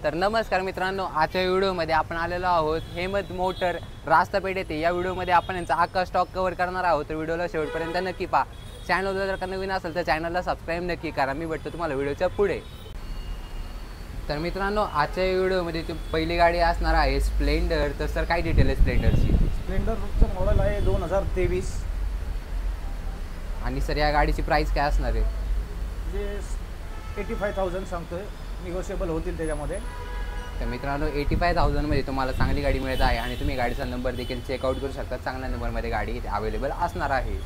तर नमस्कार मित्रांनो, आजच्या व्हिडिओमध्ये आपण आलेलो आहोत हेमंत मोटर रास्तापेठ येथे। या व्हिडिओमध्ये आपण यांचा अख्खा स्टॉक कव्हर करणार आहोत। तर व्हिडिओला शेवटपर्यंत नक्की पहा। चॅनलला जर का नवीन असेल तर चॅनलला सबस्क्राइब नक्की करा। मी भेटतो तुम्हाला व्हिडिओच्या पुढे। तर मित्रांनो, आजच्या व्हिडिओमध्ये पहिली गाडी असणार आहे स्प्लेंडर। तर सर काय डिटेल आहे स्प्लेंडरची? स्प्लेंडरचं मॉडेल आहे 2023 आणि सर या गाडीची प्राइस काय असणार आहे? जे 85,000 सांगतोय, निगोशिएबल होतील त्याच्यामध्ये। तर मित्रांनो 85,000 मध्ये तुम्हाला चांगली गाडी मिळत आहे आणि तुम्ही गाडीचा नंबर देखील चेकआउट करू शकता। चांगल्या नंबरमध्ये गाडी इथे अवेलेबल असणार आहे।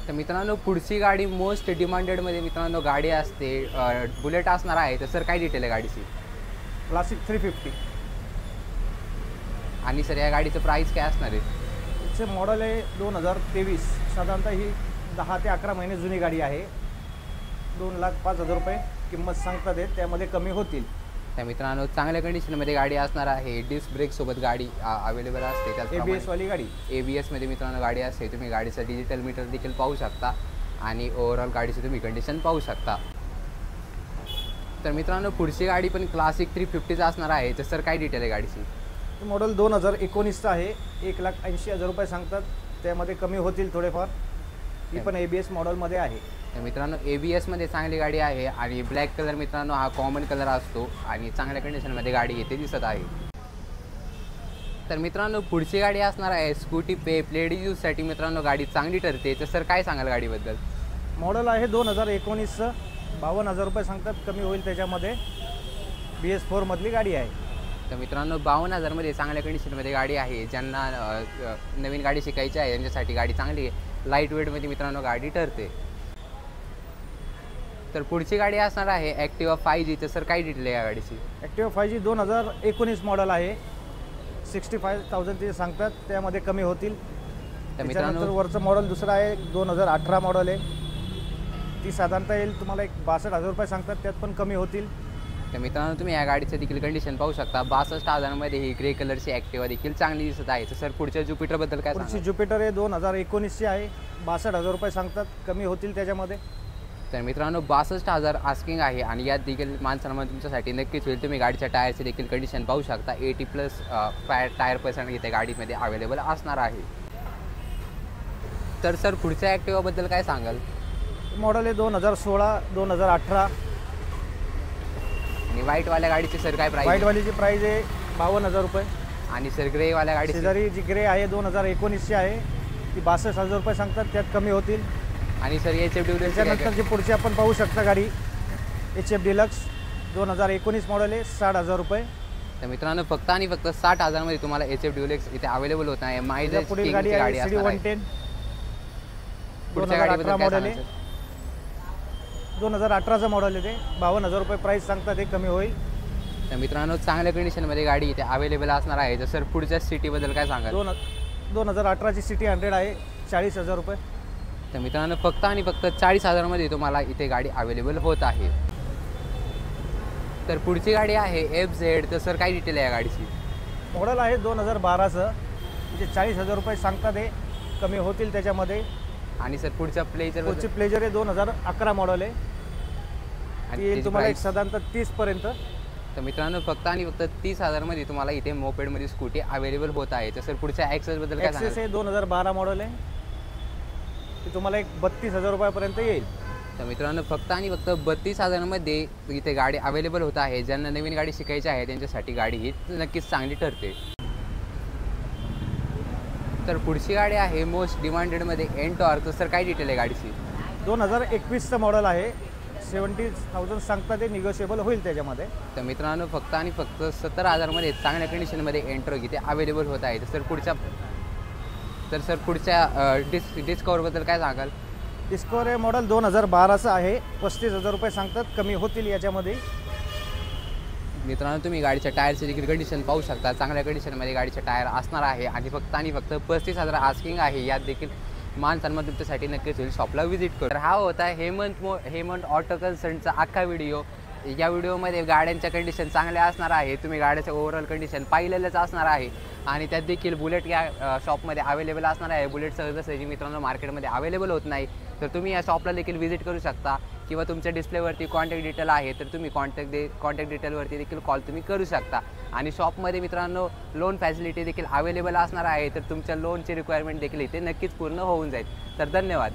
तर मित्रांनो पुढची गाडी मोस्ट डिमांडेडमध्ये मित्रांनो गाडी असते बुलेट असणार आहे। तर सर काय डिटेल आहे गाडीची? क्लासिक 350 आणि सर या गाडीचं प्राइस काय असणार आहे? याचे मॉडेल आहे 2023। साधारणतः ही 10 ते 11 महिने जुनी गाडी आहे। 2,05,000 रुपये किंमत सांगतात आहे, त्यामध्ये कमी होतील। त्या मित्रांनो चांगल्या कंडिशनमध्ये गाडी असणार आहे। डिस्क ब्रेक सोबत गाडी अवेलेबल असते। त्याचप्रमाणे ABS वाली गाडी, ABS मध्ये मित्रांनो गाडी असते। तुम्ही गाडीचं डिजिटल मीटर देखील पाहू शकता आणि ओव्हरऑल गाडीची तुम्ही कंडिशन पाहू शकता। तर मित्रांनो पुढची गाडी पण क्लासिक 350 असणार आहे। तर सर काय डिटेल आहे गाडीची? मॉडेल 2019चं आहे। 1,80,000 रुपये सांगतात, त्यामध्ये कमी होतील थोडेफार। ही पण ABS मॉडेलमध्ये आहे। तर मित्रांनो ABS मध्ये चांगली गाडी आहे आणि ब्लॅक कलर मित्रांनो हा कॉमन कलर असतो आणि चांगल्या कंडिशनमध्ये गाडी येथे दिसत आहे। तर मित्रांनो पुढची गाडी असणार आहे स्कूटी पेप। लेडीज यूजसाठी मित्रांनो गाडी चांगली ठरते। तर सर काय सांगाल गाडीबद्दल? मॉडेल आहे 2019चं, 52,000 रुपये सांगतात, कमी होईल त्याच्यामध्ये। BS4 मधली गाडी आहे। तर मित्रांनो 52,000 मध्ये चांगल्या कंडिशनमध्ये गाडी आहे। ज्यांना नवीन गाडी शिकायची आहे त्यांच्यासाठी गाडी चांगली आहे। लाईट वेटमध्ये मित्रांनो गाडी ठरते। तर पुढची गाडी असणार आहे ॲक्टिवा 5G। तर सर काय डिटेल आहे या गाडीची? ॲक्टिवा 5G 2019 मॉडेल आहे। 65,000 ते सांगतात, त्यामध्ये कमी होतील। तर मित्रांनो वरचं मॉडेल दुसरं आहे 2018 मॉडेल आहे। ती साधारणतः येईल तुम्हाला 62,000 रुपये सांगतात, त्यात पण कमी होतील। तर मित्रांनो तुम्ही या गाडीचं देखील कंडिशन पाहू शकता। 62,000 मध्ये ही ग्रे कलरची ॲक्टिवा देखील चांगली दिसत आहे। तर सर पुढच्या ज्युपिटरबद्दल काय सांगाल? पुढची ज्युपिटर आहे 2019ची आहे। 62,000 रुपये सांगतात, कमी होतील त्याच्यामध्ये। तर मित्रांनो 62,000 आस्किंग आहे आणि यात देखील मानसन्मान तुमच्यासाठी नक्कीच होईल। तुम्ही गाडीच्या टायरची देखील कंडिशन पाहू शकता। 80+ टायर पर्सेंट इथे गाडीमध्ये अवेलेबल असणार आहे। तर सर पुढच्या ॲक्टिवाबद्दल काय सांगाल? मॉडेल आहे 2016, 2018 आणि व्हाईटवाल्या गाडीची सर काय प्राइस? व्हाईटवालीची प्राईस आहे 52,000 रुपये। आणि सर ग्रेवाल्या गाडी शेजारी जी ग्रे आहे 2019ची आहे, ती 62,000 रुपये सांगतात, त्यात कमी होतील। आणि सर HF त्याच्यानंतर जी पुढची आपण पाहू शकता गाडी HF डिलक्स 2019 मॉडेल आहे, 60,000 रुपये। तर मित्रांनो फक्त आणि फक्त 60,000 मध्ये तुम्हाला HF डिलक्स इथे अवेलेबल होत आहे। माहिती पुढील गाडी आहे CD 110 2018 मॉडेल आहे। 2018चं मॉडेल आहे, ते 52,000 रुपये प्राईस सांगतात, ते कमी होईल। तर मित्रांनो चांगल्या कंडिशनमध्ये गाडी इथे अवेलेबल असणार आहे। तर सर पुढच्या सिटीबद्दल काय सांगाल? 2018ची सिटी 100 आहे, 40,000 रुपये। तर मित्रांनो फक्त आणि फक्त 40,000 मध्ये तुम्हाला इथे गाडी अवेलेबल होत आहे। तर पुढची गाडी आहे FZ। तर सर काय डिटेल आहे या गाडीची? मॉडेल आहे 2012चं, म्हणजे 40,000 रुपये सांगतात, हे कमी होतील त्याच्यामध्ये। आणि सर पुढच्या पुढची प्लेजर आहे 2011 मॉडेल आहे, ती येईल तुम्हाला एक साधारणतः 30 पर्यंत। तर मित्रांनो फक्त आणि फक्त 30,000 मध्ये तुम्हाला इथे मोपेडमध्ये स्कूटी अवेलेबल होत आहे। तर सर पुढच्या ॲक्सेसबद्दल काय सांगाल? ॲक्सेस आहे 2012 मॉडेल आहे, ती तुम्हाला एक 32,000 रुपयापर्यंत येईल। तर मित्रांनो फक्त आणि फक्त 32,000 मध्ये इथे गाडी अवेलेबल होत आहे। ज्यांना नवीन गाडी शिकायची आहे त्यांच्यासाठी गाडी ही नक्कीच चांगली ठरते। तर पुढची गाडी आहे मोस्ट डिमांडेडमध्ये एनटॉर्क। तर सर काय डिटेल आहे गाडीची? 2021चं मॉडेल आहे, 70,000 सांगतात, ते निगोशिएबल होईल त्याच्यामध्ये। तर मित्रांनो फक्त आणि फक्त 70,000 मध्ये चांगल्या कंडिशनमध्ये एनटॉर्क इथे अवेलेबल होत आहे। तर सर पुढच्या डिस्कवरबद्दल काय सांगाल? डिस्कवर हे मॉडेल 2012चं आहे, 35,000 रुपये सांगतात, कमी होतील याच्यामध्ये। मित्रांनो तुम्ही गाडीच्या टायरची देखील कंडिशन पाहू शकता। चांगल्या कंडिशनमध्ये गाडीचे टायर असणार आहे आणि फक्त 35,000 आस्किंग आहे। यात देखील मान सन्मान तुमच्यासाठी नक्कीच होईल। शॉपला व्हिजिट करू। तर हा होता हेमंत ऑटो कन्सल्टचा अख्खा व्हिडिओ। या व्हिडिओमध्ये गाड्यांच्या कंडिशन चांगल्या असणार आहे। तुम्ही गाड्याचं ओव्हरऑल कंडिशन पाहिलेलंच असणार आहे आणि त्यात देखील बुलेट या शॉपमध्ये अवेलेबल असणार आहे। बुलेट सहजासहजी मित्रांनो मार्केटमध्ये अवेलेबल होत नाही। तर तुम्ही या शॉपला देखील व्हिजिट करू शकता किंवा तुमच्या डिस्प्लेवरती कॉन्टॅक्ट डिटेल आहे तर तुम्ही कॉन्टॅक्ट डिटेलवरती देखील कॉल तुम्ही करू शकता. आणि शॉपमध्ये मित्रांनो लोन फॅसिलिटी देखील अवेलेबल असणार आहे, तर तुमच्या लोनची रिक्वायरमेंट देखील इथे नक्कीच पूर्ण होऊन जाईल. तर धन्यवाद.